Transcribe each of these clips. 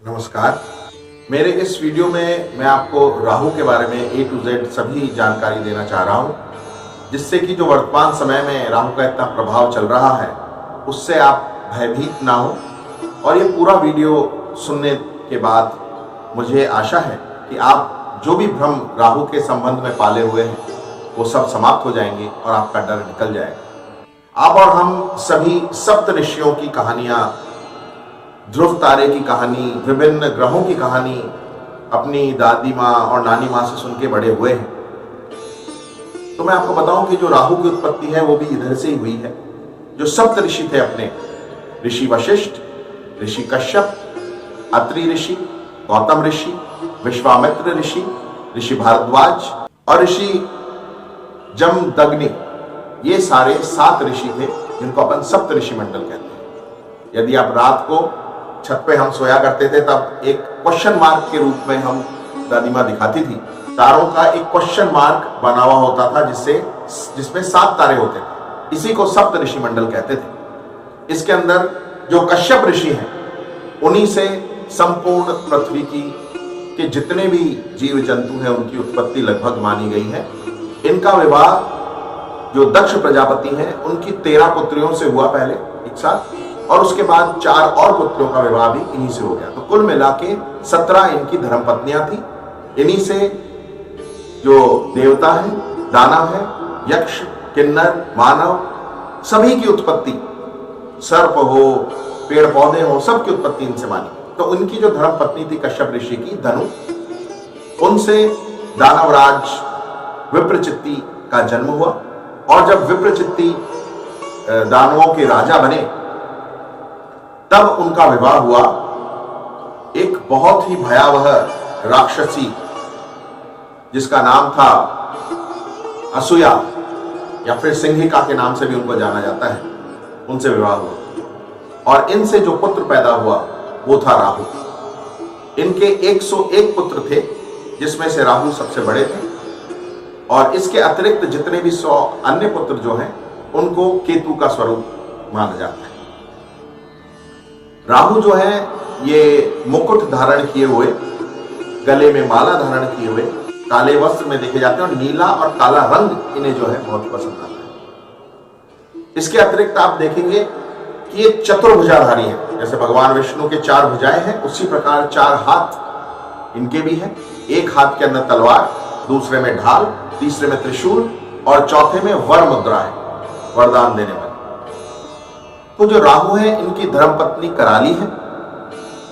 नमस्कार। मेरे इस वीडियो में मैं आपको राहु के बारे में A to Z सभी जानकारी देना चाह रहा हूँ, जिससे कि जो वर्तमान समय में राहु का इतना प्रभाव चल रहा है उससे आप भयभीत ना हो। और ये पूरा वीडियो सुनने के बाद मुझे आशा है कि आप जो भी भ्रम राहु के संबंध में पाले हुए हैं वो सब समाप्त हो जाएंगे और आपका डर निकल जाएगा। आप और हम सभी सप्त ऋषियों की कहानियाँ, ध्रुव तारे की कहानी, विभिन्न ग्रहों की कहानी अपनी दादी माँ और नानी माँ से सुन के बड़े हुए हैं। तो मैं आपको बताऊं कि जो राहु की उत्पत्ति है वो भी इधर से ही हुई है। जो सप्त ऋषि थे अपने, ऋषि वशिष्ठ, ऋषि कश्यप, अत्रि ऋषि, गौतम ऋषि, विश्वामित्र ऋषि, ऋषि भारद्वाज और ऋषि जमदग्नि, ये सारे 7 ऋषि थे जिनको अपन सप्त ऋषि मंडल कहते हैं। यदि आप रात को छत पे हम सोया करते थे तब एक क्वेश्चन मार्क के रूप में हम दादी माँ दिखाती थी, तारों का एक क्वेश्चन मार्क बना हुआ होता था जिसमें 7 तारे होते थे। इसी को सप्त ऋषि मंडल कहते थे। इसके अंदर जो कश्यप ऋषि हैं उन्हीं से संपूर्ण पृथ्वी के जितने भी जीव जंतु हैं उनकी उत्पत्ति लगभग मानी गई है। इनका विवाह जो दक्ष प्रजापति हैं उनकी 13 पुत्रियों से हुआ पहले एक साथ, और उसके बाद 4 और पुत्रों का विवाह भी इन्हीं से हो गया। तो कुल मिला के 17 इनकी धर्मपत्नियां थी। इन्हीं से जो देवता है, दानव है, यक्ष, किन्नर, मानव, सभी की उत्पत्ति, सर्प हो, पेड़ पौधे हो, सबकी उत्पत्ति इनसे मानी। तो उनकी जो धर्मपत्नी थी कश्यप ऋषि की धनु, उनसे दानवराज विप्रचित्ति का जन्म हुआ। और जब विप्रचित्ति दानवों के राजा बने तब उनका विवाह हुआ एक बहुत ही भयावह राक्षसी जिसका नाम था असूया, या फिर सिंहिका के नाम से भी उनको जाना जाता है। उनसे विवाह हुआ और इनसे जो पुत्र पैदा हुआ वो था राहु। इनके 101 पुत्र थे जिसमें से राहु सबसे बड़े थे, और इसके अतिरिक्त जितने भी 100 अन्य पुत्र जो हैं उनको केतु का स्वरूप माना जाता है। राहु जो है ये मुकुट धारण किए हुए, गले में माला धारण किए हुए, काले वस्त्र में देखे जाते हैं और नीला और काला रंग इन्हें जो है बहुत पसंद आता है। इसके अतिरिक्त आप देखेंगे कि ये चतुर्भुजाधारी है। जैसे भगवान विष्णु के 4 भुजाएं हैं उसी प्रकार 4 हाथ इनके भी हैं। एक हाथ के अंदर तलवार, दूसरे में ढाल, तीसरे में त्रिशूल और चौथे में वर मुद्रा है, वरदान देने वाले। तो जो राहु है इनकी धर्मपत्नी कराली है।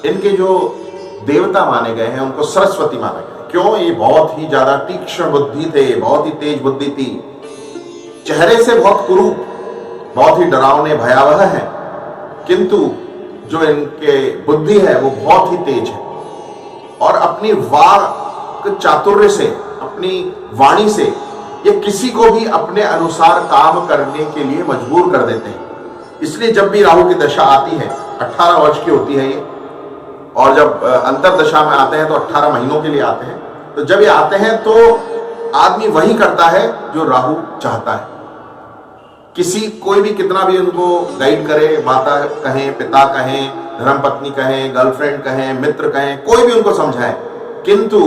इनके जो देवता माने गए हैं उनको सरस्वती माना गया। क्यों? ये बहुत ही ज्यादा तीक्ष्ण बुद्धि थे, बहुत ही तेज बुद्धि थी, चेहरे से बहुत कुरूप, बहुत ही डरावने भयावह है, किंतु जो इनके बुद्धि है वो बहुत ही तेज है। और अपनी वाक चातुर्य से, अपनी वाणी से ये किसी को भी अपने अनुसार काम करने के लिए मजबूर कर देते हैं। इसलिए जब भी राहु की दशा आती है, 18 वर्ष की होती है ये, और जब अंतर दशा में आते हैं तो 18 महीनों के लिए आते हैं। तो जब ये आते हैं तो आदमी वही करता है जो राहु चाहता है। कोई भी कितना भी उनको गाइड करे, माता कहें, पिता कहें, धर्मपत्नी कहें, गर्लफ्रेंड कहें, मित्र कहें, कोई भी उनको समझाए, किंतु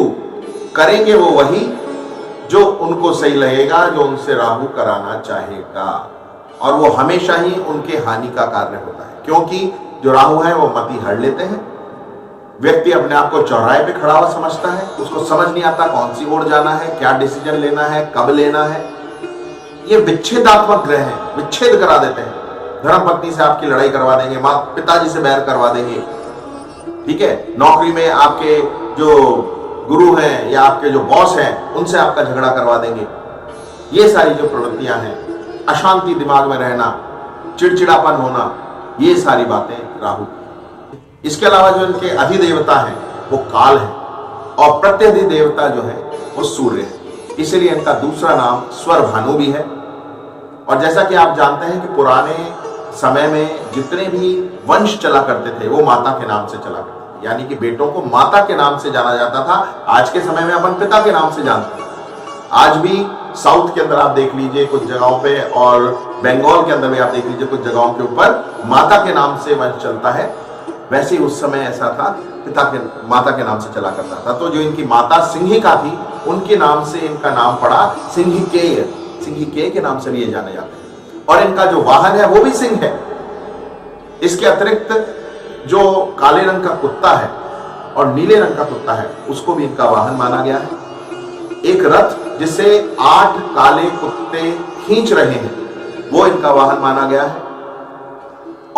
करेंगे वो वही जो उनको सही लगेगा, जो उनसे राहु कराना चाहेगा, और वो हमेशा ही उनके हानि का कार्य होता है। क्योंकि जो राहु है वो मति हर लेते हैं। व्यक्ति अपने आप को चौराहे पे खड़ा हुआ समझता है, उसको समझ नहीं आता कौन सी ओर जाना है, क्या डिसीजन लेना है, कब लेना है। ये विच्छेदात्मक ग्रह हैं, विच्छेद करा देते हैं। धर्मपत्नी से आपकी लड़ाई करवा देंगे, माँ पिताजी से बैर करवा देंगे, ठीक है। नौकरी में आपके जो गुरु हैं या आपके जो बॉस हैं उनसे आपका झगड़ा करवा देंगे। ये सारी जो प्रवृत्तियां हैं, अशांति दिमाग में रहना, चिड़चिड़ापन होना, ये सारी बातें राहु। इसके अलावा जो इनके अधिदेवता हैं वो काल है, और प्रत्यधि देवता जो है वो सूर्य है। इसलिए इनका दूसरा नाम स्वर भानु भी है। और जैसा कि आप जानते हैं कि पुराने समय में जितने भी वंश चला करते थे वो माता के नाम से चला करते थे, यानी कि बेटों को माता के नाम से जाना जाता था। आज के समय में अपन पिता के नाम से जानते हैं। आज भी साउथ के अंदर आप देख लीजिए कुछ जगहों पे, और बंगाल के अंदर भी आप देख लीजिए कुछ जगहों के ऊपर माता के नाम से वंश चलता है। वैसे ही उस समय ऐसा था माता के नाम से चला करता था। तो जो इनकी माता सिंहिका थी, उनके नाम से इनका नाम पड़ा सिंहिकेय। सिंहिकेय के नाम से भी ये जाने जाते हैं। और इनका जो वाहन है वो भी सिंह है। इसके अतिरिक्त जो काले रंग का कुत्ता है और नीले रंग का कुत्ता है, उसको भी इनका वाहन माना गया है। एक रथ जिसे 8 काले कुत्ते खींच रहे हैं, वो इनका वाहन माना गया है।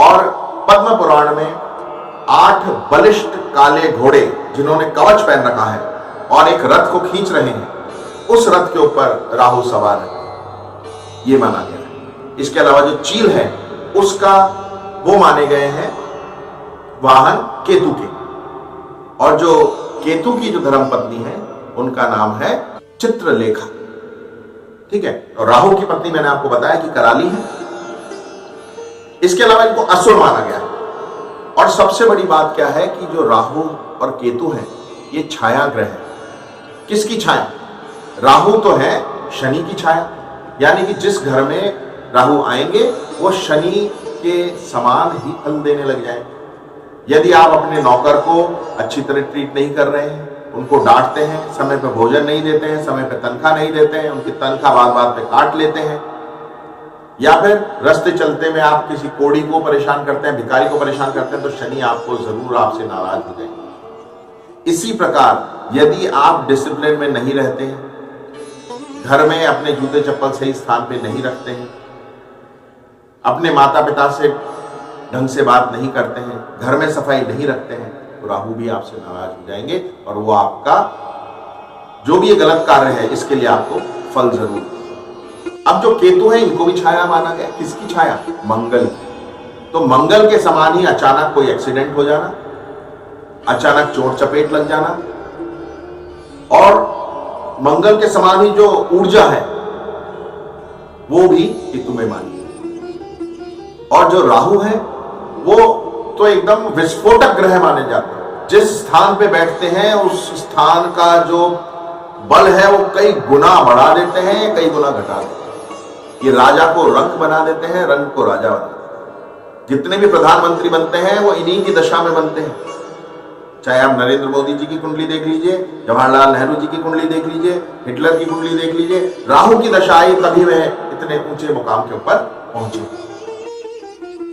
और पद्म पुराण में 8 बलिष्ठ काले घोड़े जिन्होंने कवच पहन रखा है और एक रथ को खींच रहे हैं, उस रथ के ऊपर राहु सवार है, ये माना गया है। इसके अलावा जो चील है उसका वो माने गए हैं वाहन केतु के। और जो केतु की जो धर्मपत्नी है उनका नाम है चित्रलेखा। ठीक है। और राहु की पत्नी मैंने आपको बताया कि कराली है। इसके अलावा इनको असुर माना गया है। और सबसे बड़ी बात क्या है कि जो राहु और केतु है ये छाया ग्रह है। किसकी छाया? राहु तो है शनि की छाया, यानी कि जिस घर में राहु आएंगे वो शनि के समान ही फल देने लग जाए। यदि आप अपने नौकर को अच्छी तरह ट्रीट नहीं कर रहे हैं, उनको डांटते हैं, समय पे भोजन नहीं देते हैं, समय पे तनख्वाह नहीं देते हैं, उनकी तनख्वाह बात बात पे काट लेते हैं, या फिर रास्ते चलते में आप किसी कोड़ी को परेशान करते हैं, भिखारी को परेशान करते हैं, तो शनि आपको जरूर आपसे नाराज हो जाएंगे। इसी प्रकार यदि आप डिसिप्लिन में नहीं रहते हैं, घर में अपने जूते चप्पल सही स्थान पे नहीं रखते हैं, अपने माता पिता से ढंग से बात नहीं करते हैं, घर में सफाई नहीं रखते हैं, तो राहु भी आपसे नाराज हो जाएंगे और वो आपका जो भी ये गलत कार्य है इसके लिए आपको फल जरूर देंगे। अब जो केतु है इनको भी छाया माना गया। किसकी छाया? मंगल की। तो मंगल के समान ही अचानक कोई एक्सीडेंट हो जाना, अचानक चोट चपेट लग जाना, और मंगल के समान ही जो ऊर्जा है वो भी केतु में मानी है। और जो राहु है वो तो एकदम विस्फोटक ग्रह माने जाते हैं। जिस स्थान पे बैठते हैं उस स्थान का जो बल है वो कई गुना बढ़ा देते हैं, कई गुना घटा देते हैं। ये राजा को रंक बना देते हैं, रंक को राजा बना देते हैं। जितने भी प्रधानमंत्री बनते हैं वो इन्हीं की दशा में बनते हैं। चाहे आप नरेंद्र मोदी जी की कुंडली देख लीजिए, जवाहरलाल नेहरू जी की कुंडली देख लीजिए, हिटलर की कुंडली देख लीजिए, राहु की दशा आई तभी वह इतने ऊंचे मुकाम के ऊपर पहुंचे।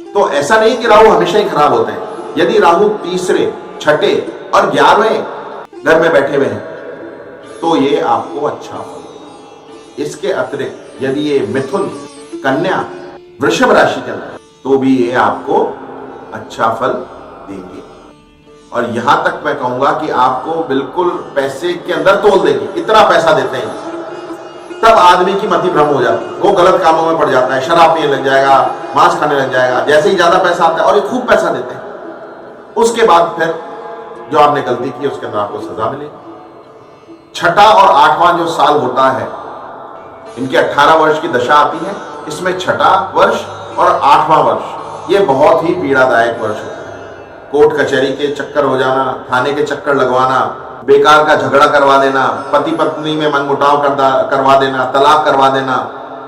तो ऐसा नहीं कि राहु हमेशा ही खराब होते हैं। यदि राहु तीसरे, छठे और 11वें घर में बैठे हुए हैं तो ये आपको अच्छा फल देगा। इसके अतिरिक्त यदि ये मिथुन, कन्या, वृषभ राशि के अंदर तो भी ये आपको अच्छा फल देंगे। और यहां तक मैं कहूंगा कि आपको बिल्कुल पैसे के अंदर तोल देंगे, इतना पैसा देते हैं। तब आदमी की मति भ्रम हो जाती है, वो गलत कामों में पड़ जाता है, शराब पीने लग जाएगा, मांस खाने लग जाएगा। जैसे ही ज्यादा पैसा आता है, और ये खूब पैसा देते हैं, उसके बाद फिर जो आपने गलती की उसके अंदर आपको सजा मिलेगी। छठा और 8वां जो साल होता है, इनके 18 वर्ष की दशा आती है, इसमें छठा वर्ष और 8वां वर्ष ये बहुत ही पीड़ादायक वर्ष होता है। कोर्ट कचहरी के चक्कर हो जाना, थाने के चक्कर लगवाना, बेकार का झगड़ा करवा देना, पति पत्नी में मनमुटाव करवा देना, तलाक करवा देना,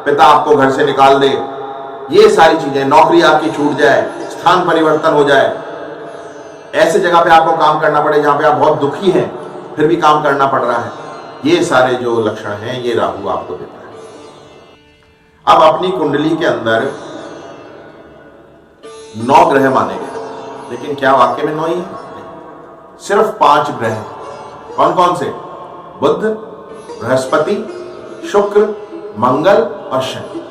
पिता आपको घर से निकाल दे, ये सारी चीजें, नौकरी आपकी छूट जाए, स्थान परिवर्तन हो जाए, ऐसे जगह पे आपको काम करना पड़े जहां पे आप बहुत दुखी हैं फिर भी काम करना पड़ रहा है, ये सारे जो लक्षण हैं ये राहु आपको देता है। अब अपनी कुंडली के अंदर 9 ग्रह माने गए, लेकिन क्या वाकई में 9 ही है? सिर्फ 5 ग्रह हैं। कौन कौन से? बुध, बृहस्पति, शुक्र, मंगल और शनि।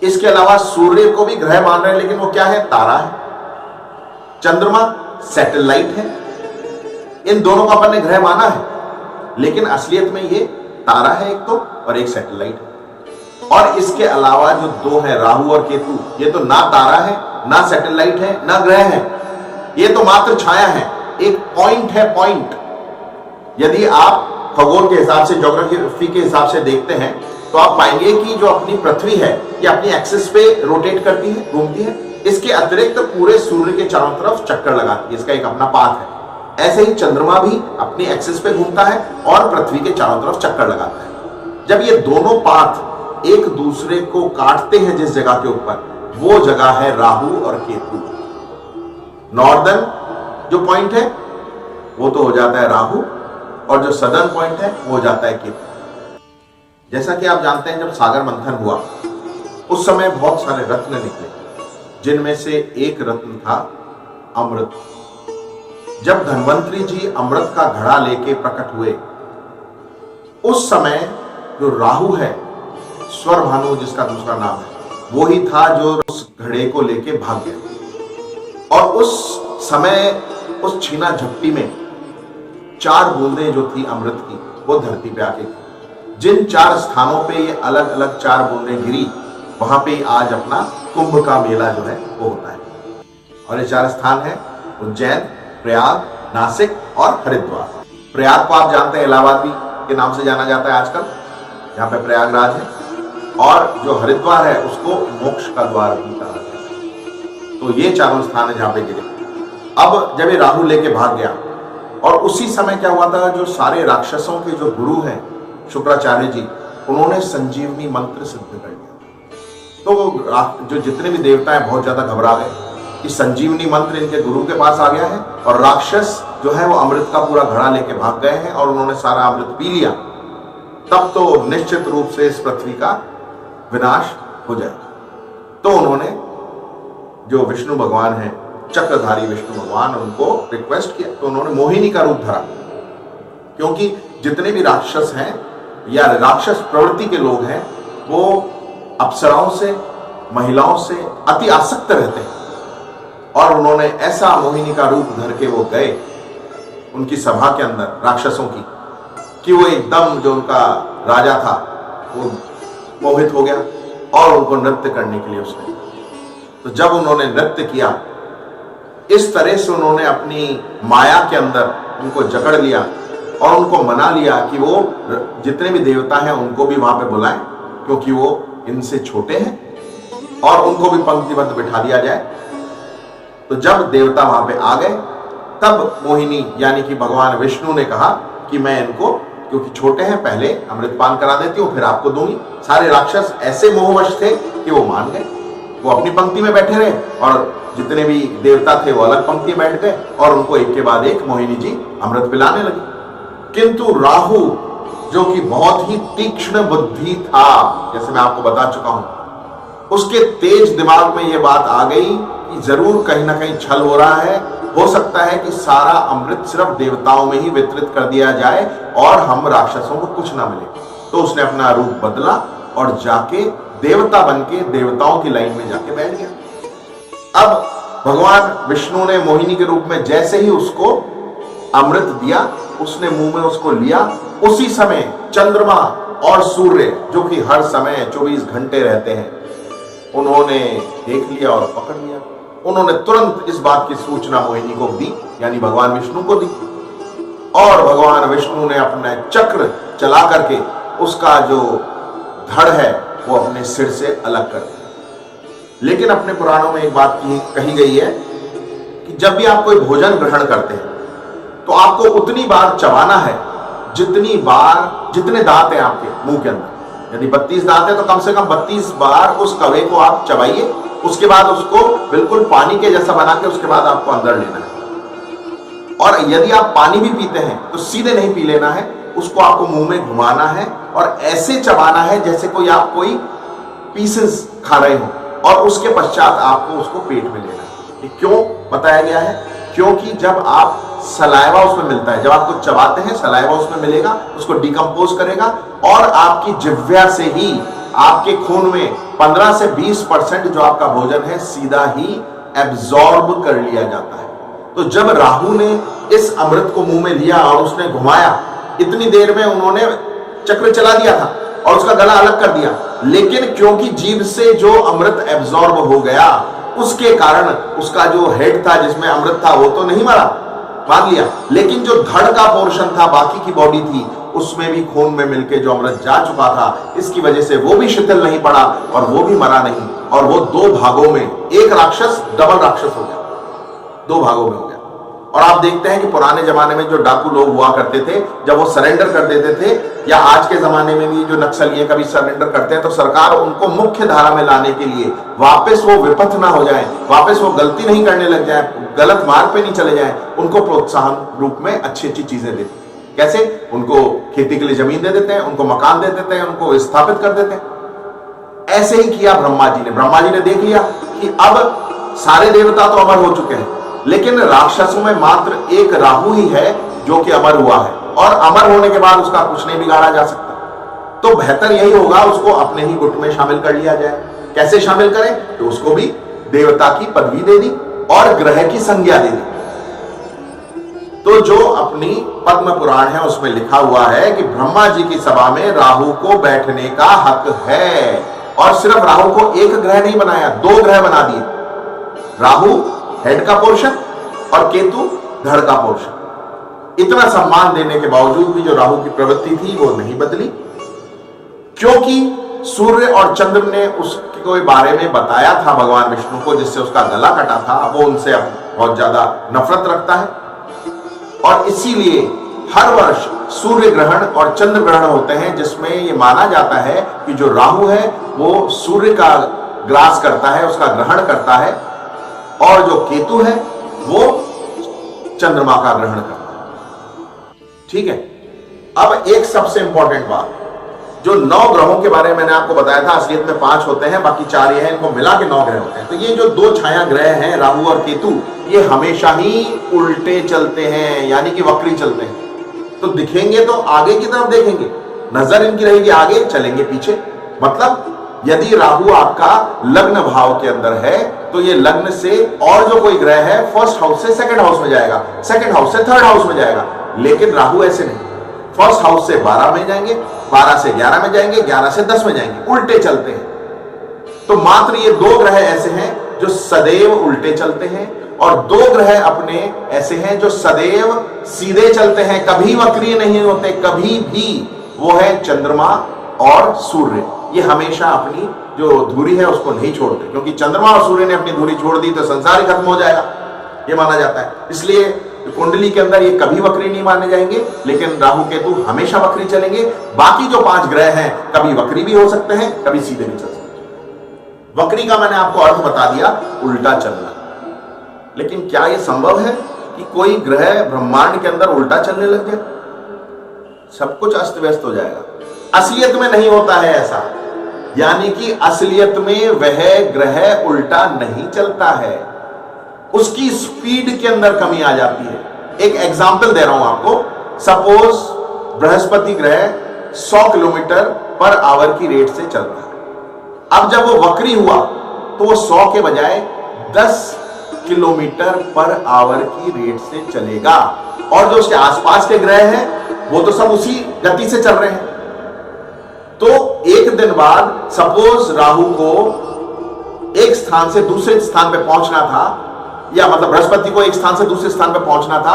इसके अलावा सूर्य को भी ग्रह मान रहे हैं, लेकिन वो क्या है? तारा है। चंद्रमा सैटेलाइट है। इन दोनों को अपन ने ग्रह माना है, लेकिन असलियत में ये तारा है एक तो, और एक सैटेलाइट है। और इसके अलावा जो 2 है राहु और केतु, ये तो ना तारा है, ना सैटेलाइट है, ना ग्रह है, ये तो मात्र छाया है, एक पॉइंट है, पॉइंट। यदि आप खगोल के हिसाब से, ज्योग्राफी के हिसाब से देखते हैं तो आप पाएंगे कि जो अपनी पृथ्वी है ये अपनी एक्सिस पे रोटेट करती है, घूमती है। इसके अतिरिक्त पूरे सूर्य के चारों तरफ चक्कर लगाती है, इसका एक अपना पाथ है। ऐसे ही चंद्रमा भी अपनी एक्सिस पे घूमता है और पृथ्वी के चारों तरफ चक्कर लगाता है। जब ये दोनों पाथ एक दूसरे को काटते हैं जिस जगह के ऊपर, वो जगह है राहु और केतु। नॉर्दर्न जो पॉइंट है वो तो हो जाता है राहु, और जो सदर्न पॉइंट है वो हो जाता है केतु। जैसा कि आप जानते हैं, जब सागर मंथन हुआ उस समय बहुत सारे रत्न निकले, जिनमें से एक रत्न था अमृत। जब धन्वंतरी जी अमृत का घड़ा लेके प्रकट हुए, उस समय जो राहु है, स्वर भानु जिसका दूसरा नाम है, वो ही था जो उस घड़े को लेके भाग गया। और उस समय उस छीना झपटी में 4 बूंदें जो थी अमृत की, वो धरती पे आके गिरी। जिन 4 स्थानों पे ये अलग अलग 4 बूंदें गिरी, वहां पे आज अपना कुंभ का मेला जो है वो होता है। और ये 4 स्थान है उज्जैन, प्रयाग, नासिक और हरिद्वार। प्रयाग को आप जानते हैं इलाहाबाद भी के नाम से जाना जाता है आजकल, यहाँ पे प्रयागराज है। और जो हरिद्वार है उसको मोक्ष का द्वार भी कहा जाता है। तो ये 4 स्थान है जहां पे गिरे। अब जब ये राहु लेके भाग गया, और उसी समय क्या हुआ था, जो सारे राक्षसों के जो गुरु हैं शुक्राचार्य जी, उन्होंने संजीवनी मंत्र सिद्ध कर दिया। तो जो जितने भी देवता हैं बहुत ज्यादा घबरा गए कि संजीवनी मंत्र इनके गुरु के पास आ गया है, और राक्षस जो है वो अमृत का पूरा घड़ा लेके भाग गए हैं और उन्होंने सारा अमृत पी लिया। तब तो निश्चित रूप से इस पृथ्वी का विनाश हो जाए। तो उन्होंने जो विष्णु भगवान है, चक्रधारी विष्णु भगवान, उनको रिक्वेस्ट किया। तो उन्होंने मोहिनी का रूप धरा, क्योंकि जितने भी राक्षस हैं या राक्षस प्रवृत्ति के लोग हैं, वो अप्सराओं से, महिलाओं से अति आसक्त रहते हैं। और उन्होंने ऐसा मोहिनी का रूप धर के वो गए उनकी सभा के अंदर राक्षसों की, कि वो एकदम जो उनका राजा था वो मोहित हो गया और उनको नृत्य करने के लिए उसने। तो जब उन्होंने नृत्य किया, इस तरह से उन्होंने अपनी माया के अंदर उनको जकड़ लिया और उनको मना लिया कि वो जितने भी देवता हैं उनको भी वहां पे बुलाएं, क्योंकि वो इनसे छोटे हैं, और उनको भी पंक्तिबद्ध बिठा दिया जाए। तो जब देवता वहां पे आ गए, तब मोहिनी यानी कि भगवान विष्णु ने कहा कि मैं इनको, क्योंकि छोटे हैं, पहले अमृतपान करा देती हूँ, फिर आपको दूंगी। सारे राक्षस ऐसे मोहवश थे कि वो मान गए। वो अपनी पंक्ति में बैठे रहे और जितने भी देवता थे वो अलग पंक्ति में बैठ गए, और उनको एक के बाद एक मोहिनी जी अमृत पिलाने लगी। किंतु राहु, जो कि बहुत ही तीक्ष्ण बुद्धि था, जैसे मैं आपको बता चुका हूं, उसके तेज दिमाग में ये बात आ गई कि जरूर कहीं ना कहीं छल हो रहा है। हो सकता है कि सारा अमृत सिर्फ देवताओं में ही वितरित कर दिया जाए और हम राक्षसों को कुछ ना मिले। तो उसने अपना रूप बदला और जाके देवता बनके देवताओं की लाइन में जाके बैठ गया। अब भगवान विष्णु ने मोहिनी के रूप में जैसे ही उसको अमृत दिया, उसने मुंह में उसको लिया। उसी समय चंद्रमा और सूर्य, जो कि हर समय 24 घंटे रहते हैं, उन्होंने देख लिया और पकड़ लिया। उन्होंने तुरंत इस बात की सूचना मोहिनी को दी, यानी भगवान विष्णु को दी, और भगवान विष्णु ने अपना चक्र चला करके उसका जो धड़ है वो अपने सिर से अलग कर दिया। लेकिन अपने पुराणों में एक बात कही गई है कि जब भी आप कोई भोजन ग्रहण करते हैं तो आपको उतनी बार चबाना है जितने दांत हैं आपके मुंह के अंदर। यदि 32 दांत है तो कम से कम 32 बार उस कवे को आप चबाइए। उसके बाद उसको बिल्कुल पानी के जैसा बना के उसके बाद आपको अंदर लेना है। और यदि आप पानी भी पीते हैं तो सीधे नहीं पी लेना है, उसको आपको मुंह में घुमाना है और ऐसे चबाना है जैसे आप कोई पीसेस खा रहे हो, और उसके पश्चात आपको उसको पेट में लेना है। क्यों बताया गया है? क्योंकि जब आप सलाइवा उसमें मिलता है, जब आपको चबाते हैं सलाइवा उसमें मिलेगा, उसको डिकम्पोज करेगा, और आपकी जिह्वा से ही आपके खून में 15 से 20% जो आपका भोजन है सीधा ही एब्जॉर्ब कर लिया जाता है। तो जब राहु ने इस अमृत को मुंह में लिया और उसने घुमाया, इतनी देर में उन्होंने चक्र चला दिया था और उसका गला अलग कर दिया। लेकिन क्योंकि जीभ से जो अमृत एब्जॉर्ब हो गया, उसके कारण उसका जो हेड था जिसमें अमृत था वो तो नहीं मरा, मान लिया, लेकिन जो धड़ का पोर्शन था, बाकी की बॉडी थी, उसमें भी खून में मिलके जो अमृत जा चुका था, इसकी वजह से वो भी शिथिल नहीं पड़ा और वो भी मरा नहीं, और वो 2 भागों में, एक राक्षस डबल राक्षस हो गया, 2 भागों में हो गया। और आप देखते हैं कि पुराने जमाने में जो डाकू लोग हुआ करते थे, जब वो सरेंडर कर देते थे, या आज के जमाने में भी जो नक्सली कभी सरेंडर करते हैं, तो सरकार उनको मुख्य धारा में लाने के लिए, वापस वो विपथ ना हो जाए, वापस वो गलती नहीं करने लग जाए, गलत मार्ग पे नहीं चले जाए, उनको प्रोत्साहन रूप में अच्छी अच्छी चीजें देते। कैसे? उनको खेती के लिए जमीन दे देते हैं, उनको मकान दे देते हैं, उनको स्थापित कर देते हैं। ऐसे ही किया ब्रह्मा जी ने। ब्रह्मा जी ने देख लिया कि अब सारे देवता तो अमर हो चुके हैं, लेकिन राक्षसों में मात्र एक राहु ही है जो कि अमर हुआ है, और अमर होने के बाद उसका कुछ नहीं बिगाड़ा जा सकता। तो बेहतर यही होगा उसको अपने ही गुट में शामिल कर लिया जाए। कैसे शामिल करें? तो उसको भी देवता की पदवी दे दी और ग्रह की संज्ञा दे दी। तो जो अपनी पद्म पुराण है उसमें लिखा हुआ है कि ब्रह्मा जी की सभा में राहु को बैठने का हक है, और सिर्फ राहु को एक ग्रह नहीं बनाया, 2 ग्रह बना दिए। राहु हेड का पोर्शन और केतु धड़ का पोर्शन। इतना सम्मान देने के बावजूद भी जो राहु की प्रवृत्ति थी वो नहीं बदली, क्योंकि सूर्य और चंद्र ने उसके बारे में बताया था भगवान विष्णु को, जिससे उसका गला कटा था। वो उनसे बहुत ज्यादा नफरत रखता है, और इसीलिए हर वर्ष सूर्य ग्रहण और चंद्र ग्रहण होते हैं, जिसमें ये माना जाता है कि जो राहु है वो सूर्य का ग्रास करता है, उसका ग्रहण करता है, और जो केतु है वो चंद्रमा का ग्रहण करता है। ठीक है। अब एक सबसे इंपॉर्टेंट बात, जो 9 ग्रहों के बारे में मैंने आपको बताया था, असलियत में 5 होते हैं, बाकी 4 ये हैं, इनको मिला के 9 ग्रह होते हैं। तो ये जो 2 छाया ग्रह हैं राहु और केतु, ये हमेशा ही उल्टे चलते हैं, यानी कि वक्री चलते हैं। तो दिखेंगे तो आगे की तरफ देखेंगे, नजर इनकी रहेगी आगे, चलेंगे पीछे। मतलब यदि राहु आपका लग्न भाव के अंदर है तो ये लग्न से और जो कोई ग्रह है फर्स्ट हाउस से सेकंड हाउस में जाएगा, सेकंड हाउस से थर्ड हाउस में जाएगा। लेकिन राहु ऐसे नहीं, फर्स्ट हाउस से 12 में जाएंगे, 12 से 11 में जाएंगे, 11 से 10 में जाएंगे, उल्टे चलते हैं। तो मात्र ये 2 ग्रह ऐसे हैं जो सदैव उल्टे चलते हैं, और 2 ग्रह अपने ऐसे हैं जो सदैव सीधे चलते हैं, कभी वक्रीय नहीं होते, कभी भी। वो है चंद्रमा और सूर्य। ये हमेशा अपनी जो धुरी है उसको नहीं छोड़ते, क्योंकि चंद्रमा और सूर्य ने अपनी धुरी छोड़ दी तो संसार ही खत्म हो जाएगा, ये माना जाता है। इसलिए कुंडली के अंदर ये कभी वक्री नहीं माने जाएंगे, लेकिन राहु केतु हमेशा वक्री चलेंगे। बाकी जो 5 ग्रह हैं कभी वक्री भी हो सकते हैं, कभी सीधे भी चल सकते हैं। वक्री का मैंने आपको अर्थ बता दिया, उल्टा चलना। लेकिन क्या यह संभव है कि कोई ग्रह ब्रह्मांड के अंदर उल्टा चलने लग जाए? सब कुछ अस्त व्यस्त हो जाएगा। असलियत में नहीं होता है ऐसा, यानी कि असलियत में वह ग्रह उल्टा नहीं चलता है, उसकी स्पीड के अंदर कमी आ जाती है। एक एग्जांपल दे रहा हूं आपको। सपोज बृहस्पति ग्रह 100 किलोमीटर पर आवर की रेट से चल रहा है। अब जब वो वक्री हुआ तो वो 100 के बजाय 10 किलोमीटर पर आवर की रेट से चलेगा, और जो उसके आसपास के ग्रह हैं वो तो सब उसी गति से चल रहे हैं। तो एक दिन बाद सपोज राहु को एक स्थान से दूसरे स्थान पे पहुंचना था, या मतलब बृहस्पति को एक स्थान से दूसरे स्थान पे पहुंचना था,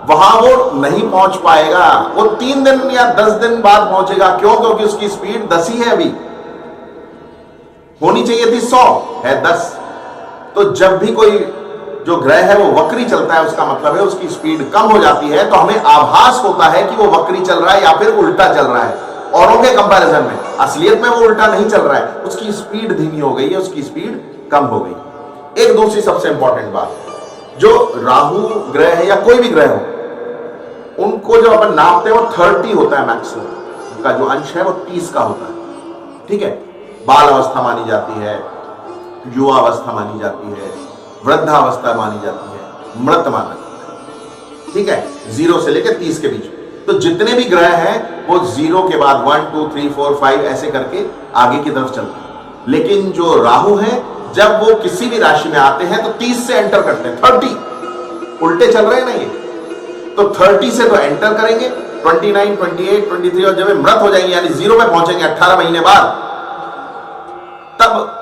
वहां वो नहीं पहुंच पाएगा। वो 3 दिन या 10 दिन बाद पहुंचेगा। क्यों? क्योंकि उसकी स्पीड 10 ही है, अभी होनी चाहिए थी 100, है 10। तो जब भी कोई जो ग्रह है वो वक्री चलता है, उसका मतलब है उसकी स्पीड कम हो जाती है, तो हमें आभास होता है कि वो वक्री चल रहा है या फिर उल्टा चल रहा है। औरों के कंपैरिजन में असलियत में वो उल्टा नहीं चल रहा है, उसकी स्पीड धीमी हो गई है, उसकी स्पीड कम हो गई। एक दूसरी सबसे इंपॉर्टेंट बात, जो राहु ग्रह है या कोई भी ग्रह हो, उनको जो अपन नापते हैं वो 30 होता है मैक्सिमम, उनका जो अंश है वो 30 का होता है। ठीक है। बाल अवस्था मानी जाती है, युवा अवस्था मानी जाती है, वृद्धावस्था मानी जाती है, मृत माना जाता है। ठीक है। 0 से लेकर 30 के बीच। तो जितने भी ग्रह हैं वो 0 के बाद 1 2 3 4 5 ऐसे करके आगे की तरफ चलते हैं। लेकिन जो राहु है, जब वो किसी भी राशि में आते हैं तो 30 से एंटर करते हैं। 30 उल्टे चल रहे हैं ना ये, तो 30 से तो एंटर करेंगे, 29 28 23, और जब मृत हो जाएंगे यानी 0 में पहुंचेंगे 18 महीने बाद, तब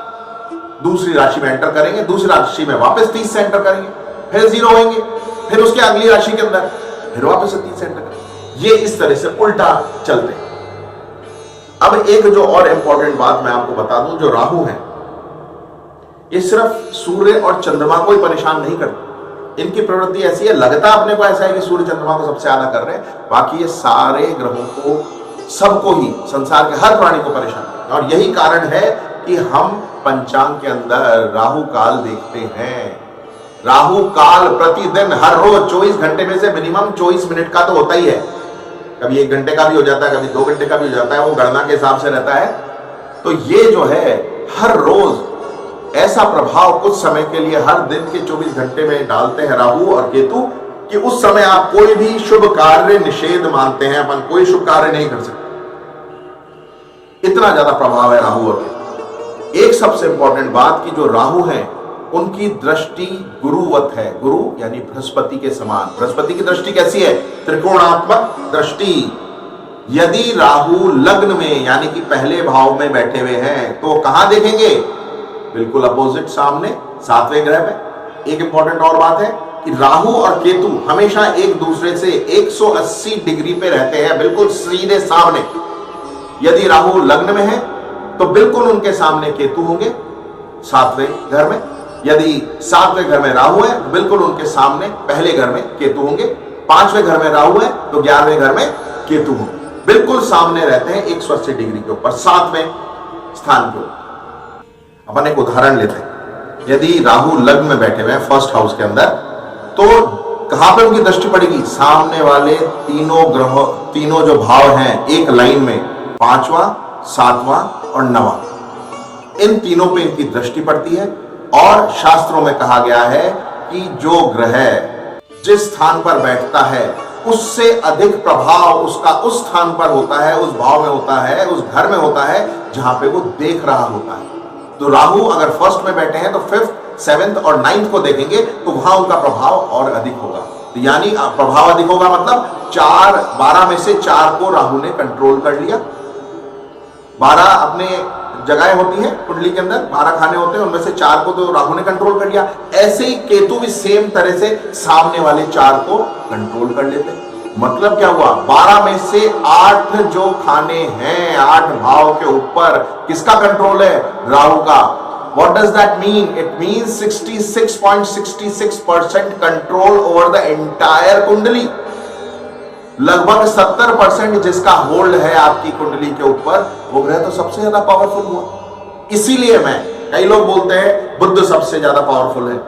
दूसरी राशि में एंटर करेंगे, दूसरी राशि में वापस 30 से एंटर करेंगे, फिर 0 होंगे, फिर उसके अगली राशि के अंदर फिर वापस से 30 से एंटर करेंगे। ये इस तरह से उल्टा चलते हैं। अब एक जो और इंपॉर्टेंट बात मैं आपको बता दूं, जो राहु है ये सिर्फ सूर्य और चंद्रमा को ही परेशान नहीं करता, इनकी प्रवृत्ति ऐसी है, लगता अपने को ऐसा है कि सूर्य चंद्रमा को सबसे ज्यादा कर रहे हैं, बाकी ये सारे ग्रहों को, सबको ही, संसार के हर प्राणी को परेशान करते हैं। और यही कारण है कि हम पंचांग के अंदर राहु काल देखते हैं। राहु काल प्रतिदिन हर रोज 24 घंटे में से मिनिमम 24 मिनट का तो होता ही है, कभी 1 घंटे का भी हो जाता है, कभी 2 घंटे का भी हो जाता है, वो गणना के हिसाब से रहता है। तो ये जो है हर रोज ऐसा प्रभाव कुछ समय के लिए हर दिन के 24 घंटे में डालते हैं राहु और केतु, कि उस समय आप कोई भी शुभ कार्य निषेध मानते हैं, अपन कोई शुभ कार्य नहीं कर सकते, इतना ज्यादा प्रभाव है राहु और केतु। एक सबसे इंपॉर्टेंट बात कि जो राहु है उनकी दृष्टि गुरुवत है, गुरु यानी बृहस्पति के समान। बृहस्पति की दृष्टि कैसी है? त्रिकोणात्मक दृष्टि। यदि राहु लग्न में यानी कि पहले भाव में बैठे हुए हैं तो कहां देखेंगे? बिल्कुल अपोजिट, सामने 7वें ग्रह में। एक इंपॉर्टेंट और बात है कि राहु और केतु हमेशा एक दूसरे से 180 डिग्री पे रहते हैं, बिल्कुल सीधे सामने। यदि राहु लग्न में है तो बिल्कुल उनके सामने केतु होंगे 7वें घर में। यदि 7वें घर में राहु है तो बिल्कुल उनके सामने पहले घर में केतु होंगे। 5वें घर में राहु है तो 11वें घर में केतु होंगे, बिल्कुल सामने रहते हैं 180 डिग्री के ऊपर, 7वें स्थान के ऊपर। अपन एक उदाहरण लेते हैं। यदि राहु लग्न में बैठे हुए हैं फर्स्ट हाउस के अंदर, तो कहां पे उनकी दृष्टि पड़ेगी? सामने वाले तीनों ग्रह, तीनों जो भाव हैं एक लाइन में, 5वां, 7वां और 9वां, इन तीनों पे इनकी दृष्टि पड़ती है। और शास्त्रों में कहा गया है कि जो ग्रह जिस स्थान पर बैठता है उससे अधिक प्रभाव उसका उस स्थान पर होता है, उस भाव में होता है, उस घर में होता है जहां पे वो देख रहा होता है। तो राहु अगर फर्स्ट में बैठे हैं तो 5th, 7th और 9th को देखेंगे तो वहां उनका प्रभाव और अधिक होगा। तो यानी प्रभाव अधिक होगा मतलब 12 में से 4 को राहु ने कंट्रोल कर लिया। 12 अपने जगह होती है कुंडली के अंदर, 12 खाने होते हैं, उनमें से 4 को तो राहु ने कंट्रोल कर लिया। ऐसे ही केतु भी सेम तरह से सामने वाले 4 को कंट्रोल कर लेते हैं। मतलब क्या हुआ? 12 में से 8 जो खाने हैं, 8 भाव के ऊपर किसका कंट्रोल है? राहु का। What does that mean? It means 66.66% control over the entire कुंडली। लगभग 70% जिसका होल्ड है आपकी कुंडली के ऊपर, वो ग्रह तो सबसे ज्यादा पावरफुल हुआ। इसीलिए कई लोग बोलते हैं बुध सबसे ज्यादा पावरफुल है,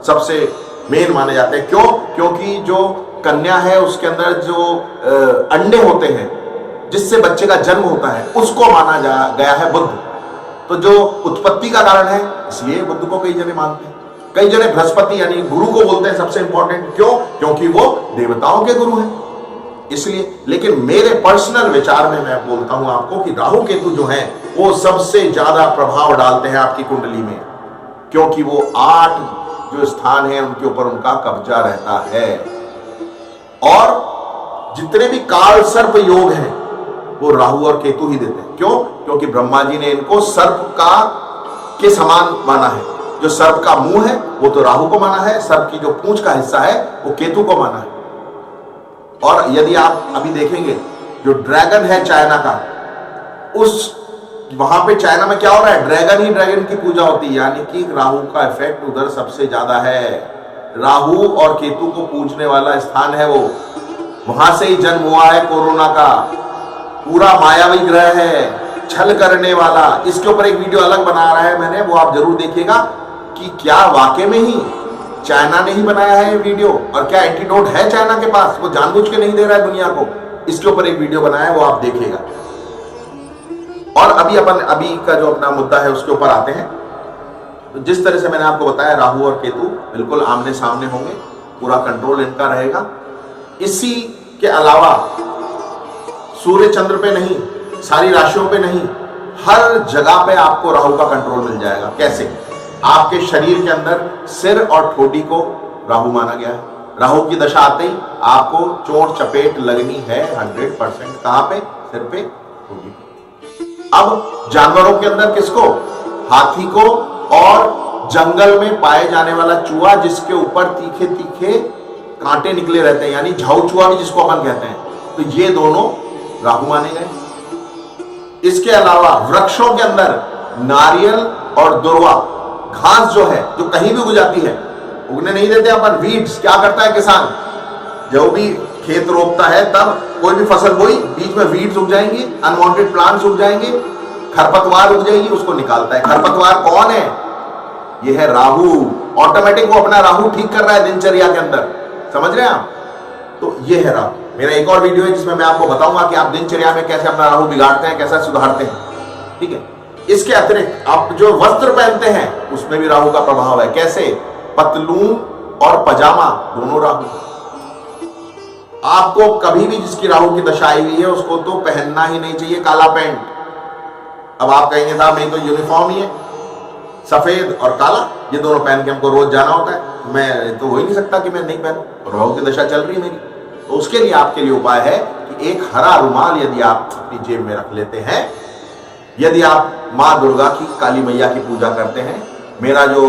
सबसे मेन माने जाते हैं। क्यों? क्योंकि जो कन्या है उसके अंदर जो अंडे होते हैं जिससे बच्चे का जन्म होता है, उसको माना गया है बुध। तो जो उत्पत्ति का कारण है, इसलिए बुध को कई जने मानते हैं। कई जने बृहस्पति यानी गुरु को बोलते हैं सबसे इंपॉर्टेंट। क्यों? क्योंकि वो देवताओं के गुरु हैं, इसलिए। लेकिन मेरे पर्सनल विचार में मैं बोलता हूं आपको कि राहु केतु जो हैं वो सबसे ज्यादा प्रभाव डालते हैं आपकी कुंडली में, क्योंकि वो 8 जो स्थान है उनके ऊपर उनका कब्जा रहता है। और जितने भी काल सर्प योग हैं वो राहु और केतु ही देते हैं। क्यों? क्योंकि ब्रह्मा जी ने इनको सर्प के समान माना है। जो सर्प का मुंह है वो तो राहु को माना है, सर्प की जो पूंछ का हिस्सा है वो केतु को माना है। और यदि आप अभी देखेंगे जो ड्रैगन है चाइना का, वहां पे चाइना में क्या हो रहा है? ड्रैगन ही ड्रैगन की पूजा होती है, यानी कि राहु का इफेक्ट उधर सबसे ज्यादा है। राहु और केतु को पूजने वाला स्थान है वो, वहां से ही जन्म हुआ है कोरोना का। पूरा मायावी ग्रह है, छल करने वाला। इसके ऊपर एक वीडियो अलग बना रहा है मैंने, वो आप जरूर देखिएगा कि क्या वाकई में ही चाइना ने ही बनाया है ये वीडियो, और क्या एंटीडोट है चाइना के पास, वो जानबूझ के नहीं दे रहा है दुनिया को। इसके ऊपर एक वीडियो बनाया है, वो आप देखिएगा। और अभी का जो अपना मुद्दा है उसके ऊपर आते हैं। तो जिस तरह से मैंने आपको बताया, राहु और केतु बिल्कुल आमने सामने होंगे, पूरा कंट्रोल इनका रहेगा। इसी के अलावा सूर्य चंद्र पे नहीं, सारी राशियों पे नहीं, हर जगह पे आपको राहु का कंट्रोल मिल जाएगा। कैसे? आपके शरीर के अंदर सिर और ठोडी को राहु माना गया है। राहु की दशा आते ही आपको चोट चपेट लगनी है 100%। कहां पे? सिर पे, ठोडी पे। अब जानवरों के अंदर किसको? हाथी को, और जंगल में पाए जाने वाला चूहा जिसके ऊपर तीखे तीखे कांटे निकले रहते हैं, यानी झाऊ चूहा भी जिसको अपन कहते हैं, तो ये दोनों राहु माने गए। इसके अलावा वृक्षों के अंदर नारियल और दुर्वा घास जो है, जो कहीं भी उग जाती है, उगने नहीं देते अपन। वीड्स क्या करता है किसान, जो भी खेत रोपता है तब कोई भी फसल बोई, बीच में वीड्स उग जाएंगी, अनवांटेड प्लांट्स उग जाएंगे, खरपतवार उग जाएगी, उसको निकालता है। खरपतवार कौन है? ये है राहु। ऑटोमेटिक वो अपना राहु ठीक कर रहा है दिनचर्या के अंदर, समझ रहे हैं आप? तो ये है राहु। मेरा एक और वीडियो है जिसमें मैं आपको बताऊंगा कि आप दिनचर्या में कैसे अपना राहु बिगाड़ते हैं, कैसे सुधारते हैं, ठीक है। इसके अतिरिक्त आप जो वस्त्र पहनते हैं उसमें भी राहु का प्रभाव है। कैसे? पतलून और पजामा दोनों राहु। आपको कभी भी जिसकी राहु की दशा आई हुई है उसको तो पहनना ही नहीं चाहिए काला पैंट। अब आप कहेंगे साहब नहीं तो यूनिफॉर्म ही है, सफेद और काला, ये दोनों पहन के हमको रोज जाना होता है, मैं तो हो ही नहीं सकता कि मैं नहीं पहनूं, राहु की दशा चल रही है मेरी। तो उसके लिए आपके लिए उपाय है कि एक हरा रुमाल यदि आप अपनी जेब में रख लेते हैं, यदि आप माँ दुर्गा की, काली मैया की पूजा करते हैं, मेरा जो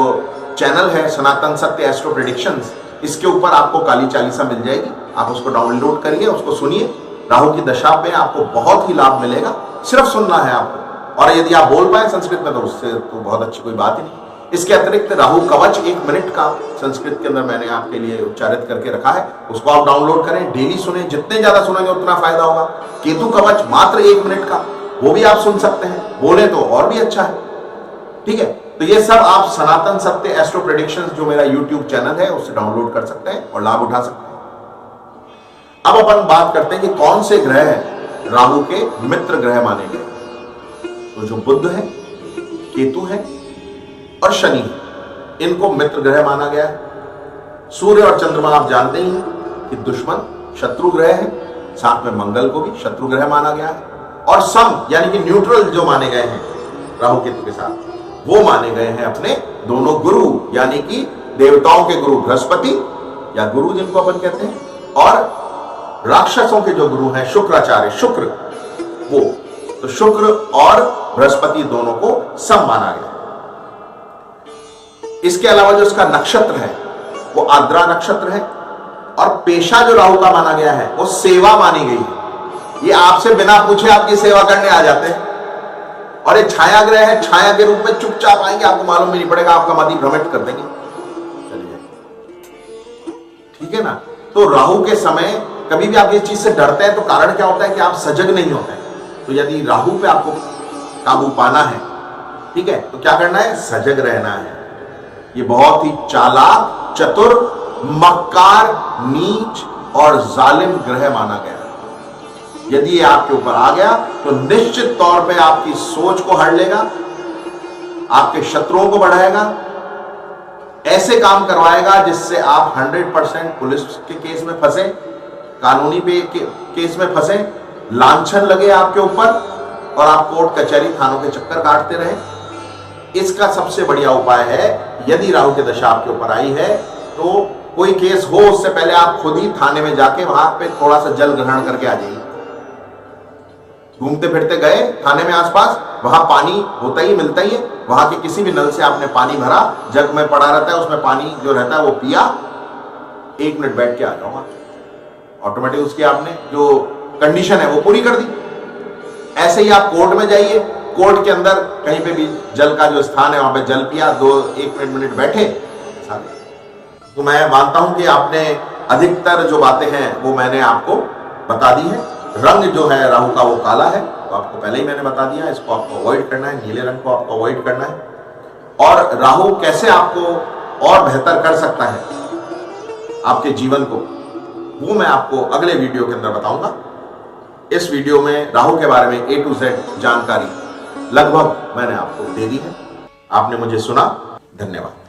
चैनल है सनातन सत्य एस्ट्रो प्रेडिक्शंस, इसके ऊपर आपको काली चालीसा मिल जाएगी, आप उसको डाउनलोड करिए, उसको सुनिए। राहु की दशा पे आपको बहुत ही लाभ मिलेगा, सिर्फ सुनना है आपको। और यदि आप बोल पाए संस्कृत में तो उससे तो बहुत अच्छी कोई बात ही नहीं। इसके अतिरिक्त राहु कवच 1 मिनट का संस्कृत के अंदर मैंने आपके लिए उच्चारित करके रखा है, उसको आप डाउनलोड करें, डेली सुने, जितने ज्यादा सुनेंगे उतना फायदा होगा। केतु कवच मात्र 1 मिनट का, वो भी आप सुन सकते हैं, बोले तो और भी अच्छा है, ठीक है। तो ये सब आप सनातन सत्य एस्ट्रो प्रेडिक्शंस जो मेरा यूट्यूब चैनल है उससे डाउनलोड कर सकते हैं और लाभ उठा सकते हैं। अब अपन बात करते हैं कि कौन से ग्रह राहु के मित्र ग्रह माने गए। तो जो बुध है, केतु है और शनि, इनको मित्र ग्रह माना गया है। सूर्य और चंद्रमा आप जानते ही हैं कि दुश्मन शत्रु ग्रह है, साथ में मंगल को भी शत्रु ग्रह माना गया है। और सम यानी कि न्यूट्रल जो माने गए हैं राहु केतु के साथ, वो माने गए हैं अपने दोनों गुरु, यानी कि देवताओं के गुरु बृहस्पति या गुरु जिनको अपन कहते हैं, और राक्षसों के जो गुरु हैं शुक्राचार्य, शुक्र, वो। तो शुक्र और बृहस्पति दोनों को सम माना गया। इसके अलावा जो इसका नक्षत्र है वो आर्द्रा नक्षत्र है, और पेशा जो राहु का माना गया है वो सेवा मानी गई है। ये आपसे बिना पूछे आपकी सेवा करने आ जाते हैं, और ये छाया ग्रह है, छाया के रूप में चुपचाप आएंगे, आपको मालूम भी नहीं पड़ेगा, आपका मति भ्रमित कर देंगे, चलिए, ठीक है ना। तो राहु के समय कभी भी आप इस चीज से डरते हैं तो कारण क्या होता है कि आप सजग नहीं होते हैं। तो यदि राहु पे आपको काबू पाना है, ठीक है, तो क्या करना है? सजग रहना है। ये बहुत ही चालाक, चतुर, मक्कार, नीच और जालिम ग्रह माना गया है। यदि ये आपके ऊपर आ गया तो निश्चित तौर पे आपकी सोच को हर लेगा, आपके शत्रुओं को बढ़ाएगा, ऐसे काम करवाएगा जिससे आप 100% पुलिस के केस में फंसे, कानूनी पे केस में फंसे, लांछन लगे आपके ऊपर, और आप कोर्ट कचहरी थानों के चक्कर काटते रहे। इसका सबसे बढ़िया उपाय है, यदि राहु की दशा आपके ऊपर आई है तो कोई केस हो उससे पहले आप खुद ही थाने में जाके वहां पे थोड़ा सा जल ग्रहण करके आ जाइए। घूमते फिरते गए थाने में आसपास, वहां पानी होता ही मिलता ही है, वहां के किसी भी नल से आपने पानी भरा, जग में पड़ा रहता है, उसमें पानी जो रहता है वो पिया, 1 मिनट बैठ के आ जाऊंगा, ऑटोमेटिक उसकी आपने जो कंडीशन है वो पूरी कर दी। ऐसे ही आप कोर्ट में जाइए, कोर्ट के अंदर कहीं पे भी जल का जो स्थान है वहां पे जल पिया, 1 मिनट बैठे। तो मैं मानता हूं कि आपने अधिकतर जो बातें हैं वो मैंने आपको बता दी है। रंग जो है राहु का वो काला है, तो आपको पहले ही मैंने बता दिया, इसको आपको अवॉइड करना है, नीले रंग को आपको अवॉइड करना है। और राहु कैसे आपको और बेहतर कर सकता है आपके जीवन को, वो मैं आपको अगले वीडियो के अंदर बताऊंगा। इस वीडियो में राहु के बारे में A to Z जानकारी लगभग मैंने आपको दे दी है। आपने मुझे सुना, धन्यवाद।